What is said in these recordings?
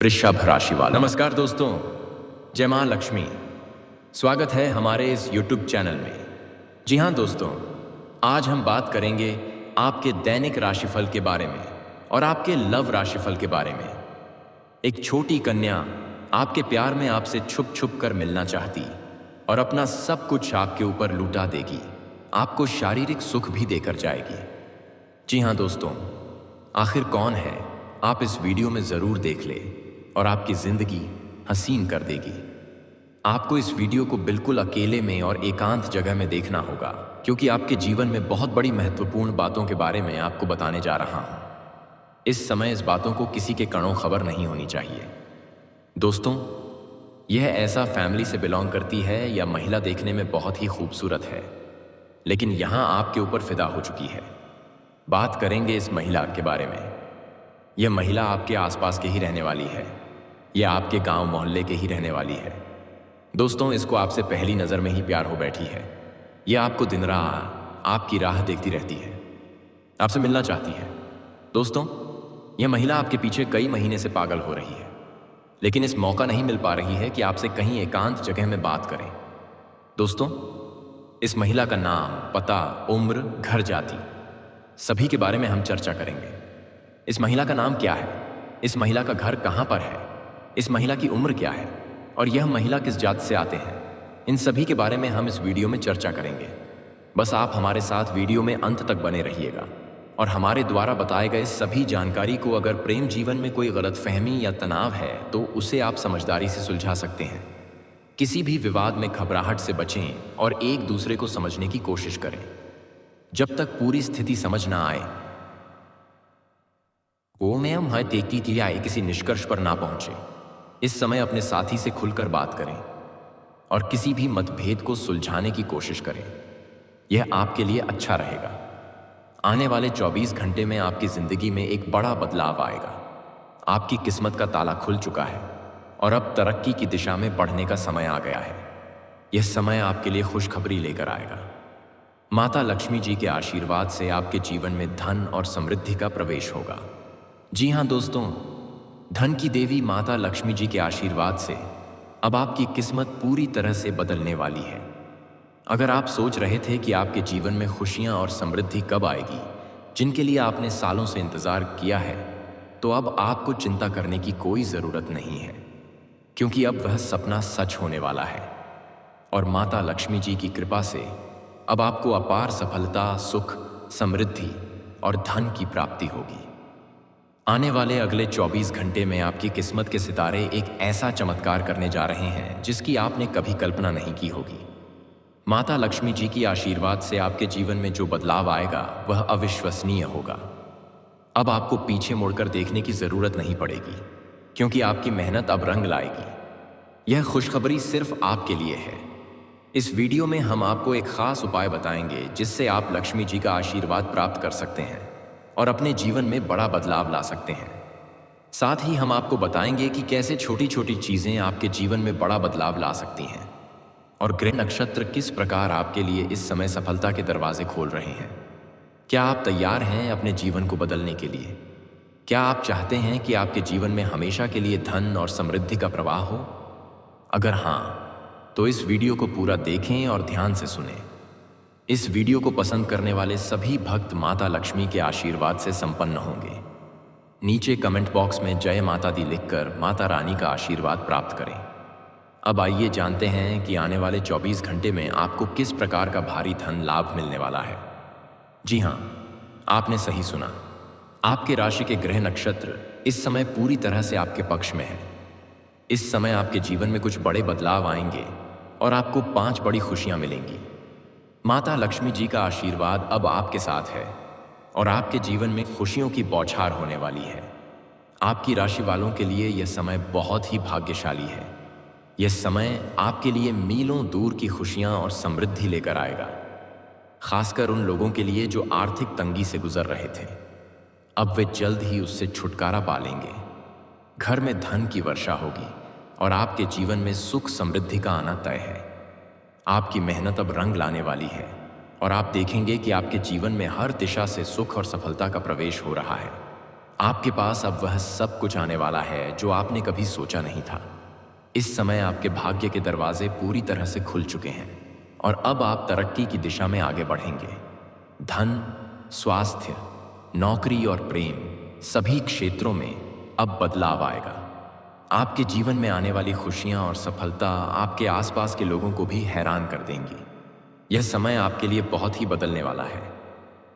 वृषभ राशि वाला। नमस्कार दोस्तों, जय मां लक्ष्मी। स्वागत है हमारे इस YouTube चैनल में। जी हाँ दोस्तों, आज हम बात करेंगे आपके दैनिक राशिफल के बारे में और आपके लव राशिफल के बारे में। एक छोटी कन्या आपके प्यार में आपसे छुप छुप कर मिलना चाहती और अपना सब कुछ आपके ऊपर लुटा देगी, आपको शारीरिक सुख भी देकर जाएगी। जी हाँ दोस्तों, आखिर कौन है, आप इस वीडियो में ज़रूर देख ले और आपकी ज़िंदगी हसीन कर देगी। आपको इस वीडियो को बिल्कुल अकेले में और एकांत जगह में देखना होगा, क्योंकि आपके जीवन में बहुत बड़ी महत्वपूर्ण बातों के बारे में आपको बताने जा रहा हूँ। इस समय इस बातों को किसी के कणों खबर नहीं होनी चाहिए। दोस्तों, यह ऐसा फैमिली से बिलोंग करती है या महिला देखने में बहुत ही खूबसूरत है, लेकिन यहाँ आपके ऊपर फिदा हो चुकी है। बात करेंगे इस महिला के बारे में। यह महिला आपके आसपास के ही रहने वाली है, यह आपके गांव मोहल्ले के ही रहने वाली है। दोस्तों, इसको आपसे पहली नज़र में ही प्यार हो बैठी है। यह आपको दिन रात आपकी राह देखती रहती है, आपसे मिलना चाहती है। दोस्तों, यह महिला आपके पीछे कई महीने से पागल हो रही है, लेकिन इस मौका नहीं मिल पा रही है कि आपसे कहीं एकांत जगह में बात करें। दोस्तों, इस महिला का नाम, पता, उम्र, घर, जाति सभी के बारे में हम चर्चा करेंगे। इस महिला का नाम क्या है, इस महिला का घर कहाँ पर है, इस महिला की उम्र क्या है और यह महिला किस जात से आते हैं, इन सभी के बारे में हम इस वीडियो में चर्चा करेंगे। बस आप हमारे साथ वीडियो में अंत तक बने रहिएगा और हमारे द्वारा बताए गए सभी जानकारी को अगर प्रेम जीवन में कोई गलतफहमी या तनाव है तो उसे आप समझदारी से सुलझा सकते हैं। किसी भी विवाद में घबराहट से बचें और एक दूसरे को समझने की कोशिश करें। जब तक पूरी स्थिति समझ ना आए, वो में हम देखती की आए किसी निष्कर्ष पर ना पहुंचे, इस समय अपने साथी से खुलकर बात करें और किसी भी मतभेद को सुलझाने की कोशिश करें। यह आपके लिए अच्छा रहेगा। आने वाले 24 घंटे में आपकी जिंदगी में एक बड़ा बदलाव आएगा। आपकी किस्मत का ताला खुल चुका है और अब तरक्की की दिशा में बढ़ने का समय आ गया है। यह समय आपके लिए खुशखबरी लेकर आएगा। माता लक्ष्मी जी के आशीर्वाद से आपके जीवन में धन और समृद्धि का प्रवेश होगा। जी हाँ दोस्तों, धन की देवी माता लक्ष्मी जी के आशीर्वाद से अब आपकी किस्मत पूरी तरह से बदलने वाली है। अगर आप सोच रहे थे कि आपके जीवन में खुशियाँ और समृद्धि कब आएगी, जिनके लिए आपने सालों से इंतज़ार किया है, तो अब आपको चिंता करने की कोई ज़रूरत नहीं है, क्योंकि अब वह सपना सच होने वाला है और माता लक्ष्मी जी की कृपा से अब आपको अपार सफलता, सुख, समृद्धि और धन की प्राप्ति होगी। आने वाले अगले 24 घंटे में आपकी किस्मत के सितारे एक ऐसा चमत्कार करने जा रहे हैं जिसकी आपने कभी कल्पना नहीं की होगी। माता लक्ष्मी जी की आशीर्वाद से आपके जीवन में जो बदलाव आएगा वह अविश्वसनीय होगा। अब आपको पीछे मुड़कर देखने की ज़रूरत नहीं पड़ेगी, क्योंकि आपकी मेहनत अब रंग लाएगी। यह खुशखबरी सिर्फ आपके लिए है। इस वीडियो में हम आपको एक खास उपाय बताएंगे जिससे आप लक्ष्मी जी का आशीर्वाद प्राप्त कर सकते हैं और अपने जीवन में बड़ा बदलाव ला सकते हैं। साथ ही हम आपको बताएंगे कि कैसे छोटी छोटी चीज़ें आपके जीवन में बड़ा बदलाव ला सकती हैं और ग्रह नक्षत्र किस प्रकार आपके लिए इस समय सफलता के दरवाजे खोल रहे हैं। क्या आप तैयार हैं अपने जीवन को बदलने के लिए? क्या आप चाहते हैं कि आपके जीवन में हमेशा के लिए धन और समृद्धि का प्रवाह हो? अगर हाँ, तो इस वीडियो को पूरा देखें और ध्यान से सुनें। इस वीडियो को पसंद करने वाले सभी भक्त माता लक्ष्मी के आशीर्वाद से संपन्न होंगे। नीचे कमेंट बॉक्स में जय माता दी लिखकर माता रानी का आशीर्वाद प्राप्त करें। अब आइए जानते हैं कि आने वाले 24 घंटे में आपको किस प्रकार का भारी धन लाभ मिलने वाला है। जी हाँ, आपने सही सुना। आपके राशि के ग्रह नक्षत्र इस समय पूरी तरह से आपके पक्ष में है। इस समय आपके जीवन में कुछ बड़े बदलाव आएंगे और आपको 5 बड़ी खुशियां मिलेंगी। माता लक्ष्मी जी का आशीर्वाद अब आपके साथ है और आपके जीवन में खुशियों की बौछार होने वाली है। आपकी राशि वालों के लिए यह समय बहुत ही भाग्यशाली है। यह समय आपके लिए मीलों दूर की खुशियां और समृद्धि लेकर आएगा, खासकर उन लोगों के लिए जो आर्थिक तंगी से गुजर रहे थे। अब वे जल्द ही उससे छुटकारा पा लेंगे। घर में धन की वर्षा होगी और आपके जीवन में सुख समृद्धि का आना तय है। आपकी मेहनत अब रंग लाने वाली है और आप देखेंगे कि आपके जीवन में हर दिशा से सुख और सफलता का प्रवेश हो रहा है। आपके पास अब वह सब कुछ आने वाला है जो आपने कभी सोचा नहीं था। इस समय आपके भाग्य के दरवाजे पूरी तरह से खुल चुके हैं और अब आप तरक्की की दिशा में आगे बढ़ेंगे। धन, स्वास्थ्य, नौकरी और प्रेम सभी क्षेत्रों में अब बदलाव आएगा। आपके जीवन में आने वाली खुशियां और सफलता आपके आसपास के लोगों को भी हैरान कर देंगी। यह समय आपके लिए बहुत ही बदलने वाला है।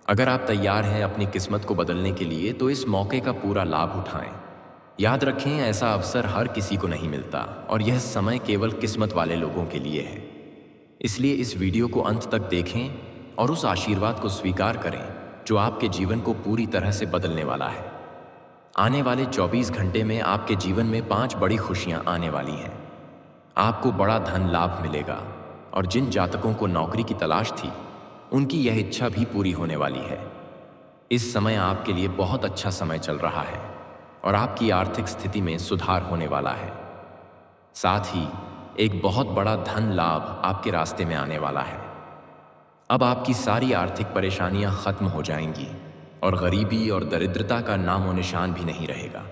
अगर आप तैयार हैं अपनी किस्मत को बदलने के लिए तो इस मौके का पूरा लाभ उठाएं। याद रखें, ऐसा अवसर हर किसी को नहीं मिलता और यह समय केवल किस्मत वाले लोगों के लिए है। इसलिए इस वीडियो को अंत तक देखें और उस आशीर्वाद को स्वीकार करें जो आपके जीवन को पूरी तरह से बदलने वाला है। आने वाले 24 घंटे में आपके जीवन में 5 बड़ी खुशियां आने वाली हैं। आपको बड़ा धन लाभ मिलेगा और जिन जातकों को नौकरी की तलाश थी उनकी यह इच्छा भी पूरी होने वाली है। इस समय आपके लिए बहुत अच्छा समय चल रहा है और आपकी आर्थिक स्थिति में सुधार होने वाला है। साथ ही एक बहुत बड़ा धन लाभ आपके रास्ते में आने वाला है। अब आपकी सारी आर्थिक परेशानियां खत्म हो जाएंगी और गरीबी और दरिद्रता का नामो निशान भी नहीं रहेगा।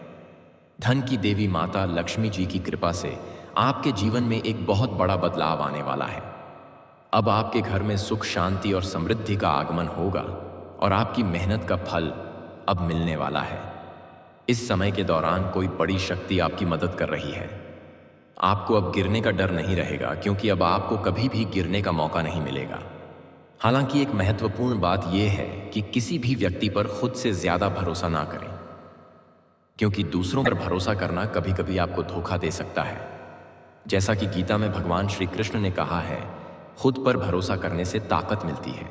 धन की देवी माता लक्ष्मी जी की कृपा से आपके जीवन में एक बहुत बड़ा बदलाव आने वाला है। अब आपके घर में सुख, शांति और समृद्धि का आगमन होगा और आपकी मेहनत का फल अब मिलने वाला है। इस समय के दौरान कोई बड़ी शक्ति आपकी मदद कर रही है। आपको अब गिरने का डर नहीं रहेगा क्योंकि अब आपको कभी भी गिरने का मौका नहीं मिलेगा। हालांकि एक महत्वपूर्ण बात यह है कि किसी भी व्यक्ति पर खुद से ज्यादा भरोसा ना करें, क्योंकि दूसरों पर भरोसा करना कभी कभी आपको धोखा दे सकता है। जैसा कि गीता में भगवान श्री कृष्ण ने कहा है, खुद पर भरोसा करने से ताकत मिलती है,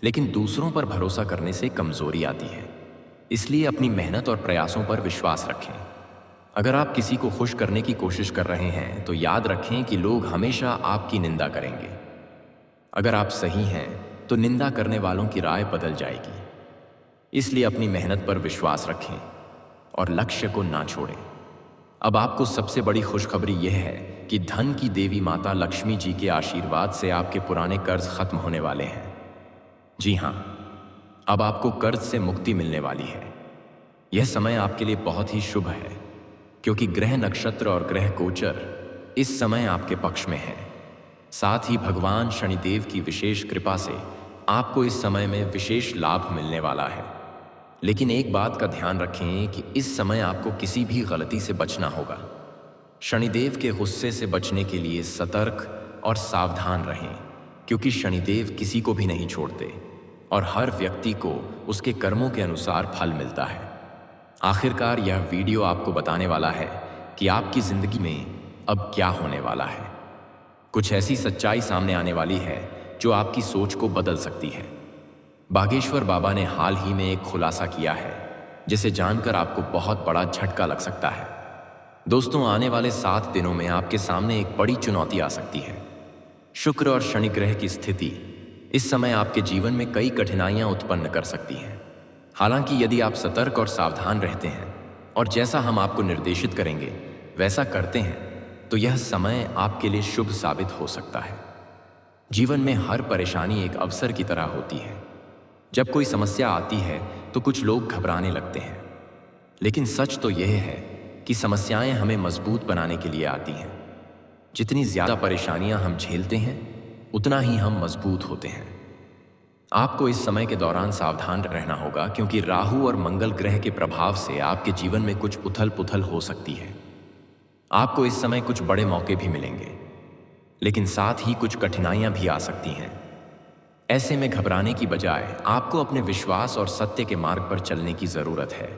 लेकिन दूसरों पर भरोसा करने से कमजोरी आती है। इसलिए अपनी मेहनत और प्रयासों पर विश्वास रखें। अगर आप किसी को खुश करने की कोशिश कर रहे हैं तो याद रखें कि लोग हमेशा आपकी निंदा करेंगे। अगर आप सही हैं तो निंदा करने वालों की राय बदल जाएगी। इसलिए अपनी मेहनत पर विश्वास रखें और लक्ष्य को ना छोड़ें। अब आपको सबसे बड़ी खुशखबरी यह है कि धन की देवी माता लक्ष्मी जी के आशीर्वाद से आपके पुराने कर्ज खत्म होने वाले हैं। जी हाँ, अब आपको कर्ज से मुक्ति मिलने वाली है। यह समय आपके लिए बहुत ही शुभ है क्योंकि ग्रह नक्षत्र और ग्रह गोचर इस समय आपके पक्ष में है। साथ ही भगवान शनिदेव की विशेष कृपा से आपको इस समय में विशेष लाभ मिलने वाला है। लेकिन एक बात का ध्यान रखें कि इस समय आपको किसी भी गलती से बचना होगा। शनिदेव के गुस्से से बचने के लिए सतर्क और सावधान रहें, क्योंकि शनिदेव किसी को भी नहीं छोड़ते और हर व्यक्ति को उसके कर्मों के अनुसार फल मिलता है। आखिरकार यह वीडियो आपको बताने वाला है कि आपकी जिंदगी में अब क्या होने वाला है। कुछ ऐसी सच्चाई सामने आने वाली है जो आपकी सोच को बदल सकती है। बागेश्वर बाबा ने हाल ही में एक खुलासा किया है जिसे जानकर आपको बहुत बड़ा झटका लग सकता है। दोस्तों, आने वाले 7 दिनों में आपके सामने एक बड़ी चुनौती आ सकती है। शुक्र और शनि ग्रह की स्थिति इस समय आपके जीवन में कई कठिनाइयां उत्पन्न कर सकती हैं। हालांकि यदि आप सतर्क और सावधान रहते हैं और जैसा हम आपको निर्देशित करेंगे वैसा करते हैं तो यह समय आपके लिए शुभ साबित हो सकता है। जीवन में हर परेशानी एक अवसर की तरह होती है। जब कोई समस्या आती है तो कुछ लोग घबराने लगते हैं, लेकिन सच तो यह है कि समस्याएं हमें मजबूत बनाने के लिए आती हैं। जितनी ज्यादा परेशानियां हम झेलते हैं उतना ही हम मजबूत होते हैं। आपको इस समय के दौरान सावधान रहना होगा क्योंकि राहु और मंगल ग्रह के प्रभाव से आपके जीवन में कुछ उथल पुथल हो सकती है। आपको इस समय कुछ बड़े मौके भी मिलेंगे, लेकिन साथ ही कुछ कठिनाइयां भी आ सकती हैं। ऐसे में घबराने की बजाय आपको अपने विश्वास और सत्य के मार्ग पर चलने की जरूरत है।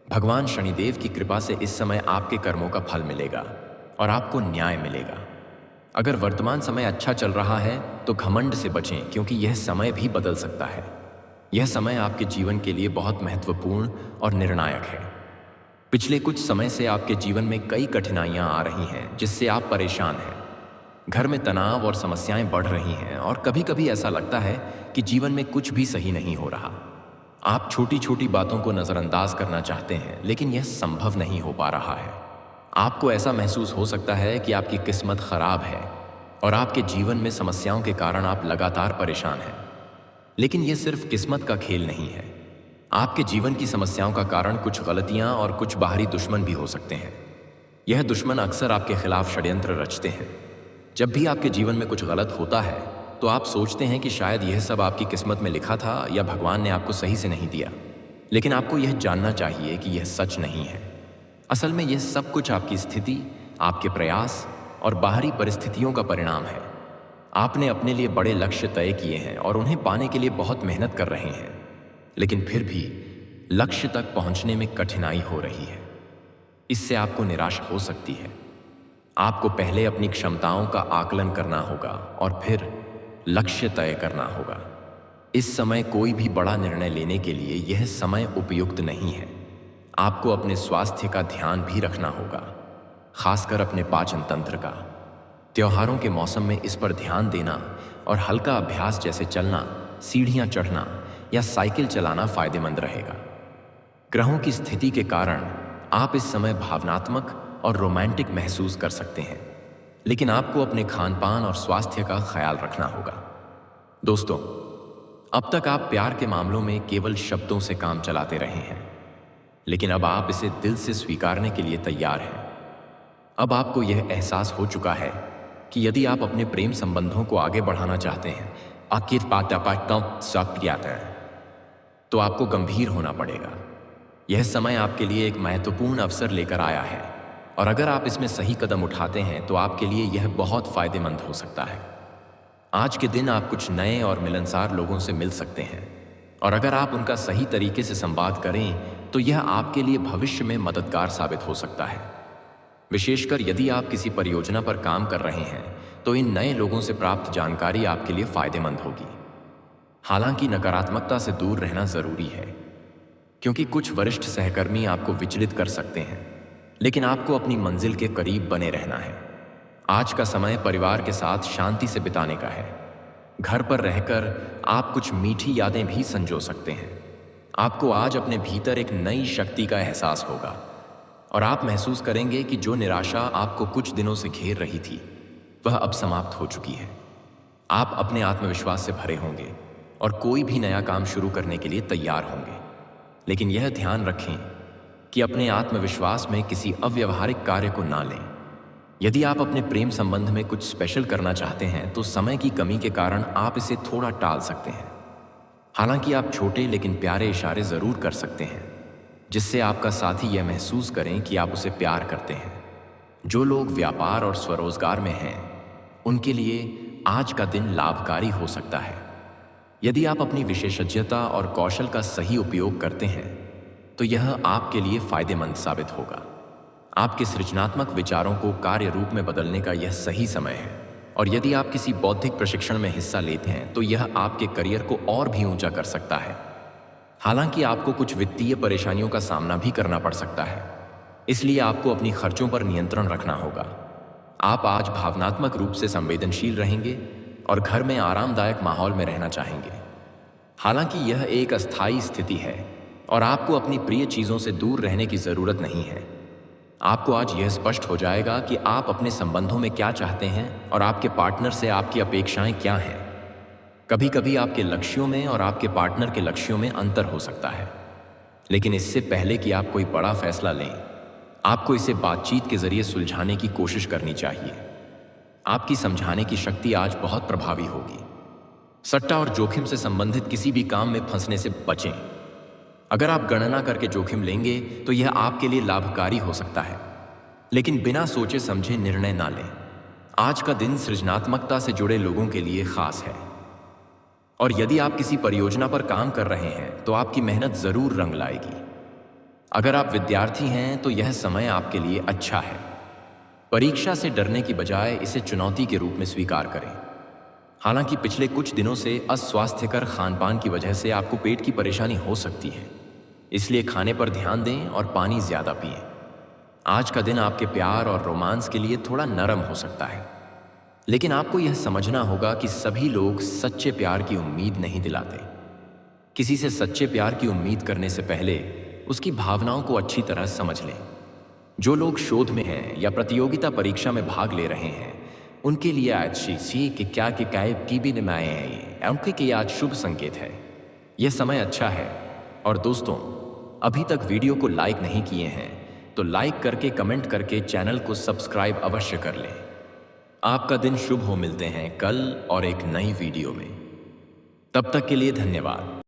भगवान शनिदेव की कृपा से इस समय आपके कर्मों का फल मिलेगा और आपको न्याय मिलेगा। अगर वर्तमान समय अच्छा चल रहा है तो घमंड से बचें, क्योंकि यह समय भी बदल सकता है। यह समय आपके जीवन के लिए बहुत महत्वपूर्ण और निर्णायक है। पिछले कुछ समय से आपके जीवन में कई कठिनाइयां आ रही हैं जिससे आप परेशान हैं। घर में तनाव और समस्याएं बढ़ रही हैं और कभी कभी ऐसा लगता है कि जीवन में कुछ भी सही नहीं हो रहा। आप छोटी छोटी बातों को नज़रअंदाज करना चाहते हैं, लेकिन यह संभव नहीं हो पा रहा है। आपको ऐसा महसूस हो सकता है कि आपकी किस्मत खराब है और आपके जीवन में समस्याओं के कारण आप लगातार परेशान हैं। लेकिन यह सिर्फ किस्मत का खेल नहीं है। आपके जीवन की समस्याओं का कारण कुछ गलतियां और कुछ बाहरी दुश्मन भी हो सकते हैं। यह दुश्मन अक्सर आपके खिलाफ षड्यंत्र रचते हैं। जब भी आपके जीवन में कुछ गलत होता है तो आप सोचते हैं कि शायद यह सब आपकी किस्मत में लिखा था या भगवान ने आपको सही से नहीं दिया। लेकिन आपको यह जानना चाहिए कि यह सच नहीं है। असल में यह सब कुछ आपकी स्थिति, आपके प्रयास और बाहरी परिस्थितियों का परिणाम है। आपने अपने लिए बड़े लक्ष्य तय किए हैं और उन्हें पाने के लिए बहुत मेहनत कर रहे हैं, लेकिन फिर भी लक्ष्य तक पहुंचने में कठिनाई हो रही है। इससे आपको निराशा हो सकती है। आपको पहले अपनी क्षमताओं का आकलन करना होगा और फिर लक्ष्य तय करना होगा। इस समय कोई भी बड़ा निर्णय लेने के लिए यह समय उपयुक्त नहीं है। आपको अपने स्वास्थ्य का ध्यान भी रखना होगा, खासकर अपने पाचन तंत्र का। त्योहारों के मौसम में इस पर ध्यान देना और हल्का अभ्यास जैसे चलना, सीढ़ियां चढ़ना या साइकिल चलाना फायदेमंद रहेगा। ग्रहों की स्थिति के कारण आप इस समय भावनात्मक और रोमांटिक महसूस कर सकते हैं, लेकिन आपको अपने खान-पान और स्वास्थ्य का ख्याल रखना होगा। दोस्तों, अब तक आप प्यार के मामलों में केवल शब्दों से काम चलाते रहे हैं, लेकिन अब आप इसे दिल से स्वीकारने के लिए तैयार हैं। अब आपको यह एहसास हो चुका है कि यदि आप अपने प्रेम संबंधों को आगे बढ़ाना चाहते हैं, तो आपको गंभीर होना पड़ेगा। यह समय आपके लिए एक महत्वपूर्ण अवसर लेकर आया है और अगर आप इसमें सही कदम उठाते हैं तो आपके लिए यह बहुत फायदेमंद हो सकता है। आज के दिन आप कुछ नए और मिलनसार लोगों से मिल सकते हैं और अगर आप उनका सही तरीके से संवाद करें तो यह आपके लिए भविष्य में मददगार साबित हो सकता है। विशेषकर यदि आप किसी परियोजना पर काम कर रहे हैं तो इन नए लोगों से प्राप्त जानकारी आपके लिए फायदेमंद होगी। हालांकि नकारात्मकता से दूर रहना जरूरी है, क्योंकि कुछ वरिष्ठ सहकर्मी आपको विचलित कर सकते हैं, लेकिन आपको अपनी मंजिल के करीब बने रहना है। आज का समय परिवार के साथ शांति से बिताने का है। घर पर रहकर आप कुछ मीठी यादें भी संजो सकते हैं। आपको आज अपने भीतर एक नई शक्ति का एहसास होगा और आप महसूस करेंगे कि जो निराशा आपको कुछ दिनों से घेर रही थी वह अब समाप्त हो चुकी है। आप अपने आत्मविश्वास से भरे होंगे और कोई भी नया काम शुरू करने के लिए तैयार होंगे। लेकिन यह ध्यान रखें कि अपने आत्मविश्वास में किसी अव्यावहारिक कार्य को ना लें। यदि आप अपने प्रेम संबंध में कुछ स्पेशल करना चाहते हैं तो समय की कमी के कारण आप इसे थोड़ा टाल सकते हैं। हालांकि आप छोटे लेकिन प्यारे इशारे जरूर कर सकते हैं, जिससे आपका साथी यह महसूस करें कि आप उसे प्यार करते हैं। जो लोग व्यापार और स्वरोजगार में हैं, उनके लिए आज का दिन लाभकारी हो सकता है। यदि आप अपनी विशेषज्ञता और कौशल का सही उपयोग करते हैं तो यह आपके लिए फायदेमंद साबित होगा। आपके सृजनात्मक विचारों को कार्य रूप में बदलने का यह सही समय है और यदि आप किसी बौद्धिक प्रशिक्षण में हिस्सा लेते हैं तो यह आपके करियर को और भी ऊंचा कर सकता है। हालांकि आपको कुछ वित्तीय परेशानियों का सामना भी करना पड़ सकता है, इसलिए आपको अपनी खर्चों पर नियंत्रण रखना होगा। आप आज भावनात्मक रूप से संवेदनशील रहेंगे और घर में आरामदायक माहौल में रहना चाहेंगे। हालांकि यह एक अस्थायी स्थिति है और आपको अपनी प्रिय चीजों से दूर रहने की जरूरत नहीं है। आपको आज यह स्पष्ट हो जाएगा कि आप अपने संबंधों में क्या चाहते हैं और आपके पार्टनर से आपकी अपेक्षाएं क्या हैं। कभी कभी आपके लक्ष्यों में और आपके पार्टनर के लक्ष्यों में अंतर हो सकता है, लेकिन इससे पहले कि आप कोई बड़ा फैसला लें, आपको इसे बातचीत के जरिए सुलझाने की कोशिश करनी चाहिए। आपकी समझाने की शक्ति आज बहुत प्रभावी होगी। सट्टा और जोखिम से संबंधित किसी भी काम में फंसने से बचें। अगर आप गणना करके जोखिम लेंगे तो यह आपके लिए लाभकारी हो सकता है, लेकिन बिना सोचे समझे निर्णय ना लें। आज का दिन सृजनात्मकता से जुड़े लोगों के लिए खास है और यदि आप किसी परियोजना पर काम कर रहे हैं तो आपकी मेहनत जरूर रंग लाएगी। अगर आप विद्यार्थी हैं तो यह समय आपके लिए अच्छा है। परीक्षा से डरने की बजाय इसे चुनौती के रूप में स्वीकार करें। हालांकि पिछले कुछ दिनों से अस्वास्थ्यकर खानपान की वजह से आपको पेट की परेशानी हो सकती है, इसलिए खाने पर ध्यान दें और पानी ज्यादा पिएं। आज का दिन आपके प्यार और रोमांस के लिए थोड़ा नरम हो सकता है, लेकिन आपको यह समझना होगा कि सभी लोग सच्चे प्यार की उम्मीद नहीं दिलाते। किसी से सच्चे प्यार की उम्मीद करने से पहले उसकी भावनाओं को अच्छी तरह समझ लें। जो लोग शोध में हैं या प्रतियोगिता परीक्षा में भाग ले रहे हैं, उनके लिए आज सी कि क्या की भी निमाए हैं, उनके लिए आज शुभ संकेत है। यह समय अच्छा है और दोस्तों, अभी तक वीडियो को लाइक नहीं किए हैं तो लाइक करके, कमेंट करके चैनल को सब्सक्राइब अवश्य कर लें। आपका दिन शुभ हो। मिलते हैं कल और एक नई वीडियो में। तब तक के लिए धन्यवाद।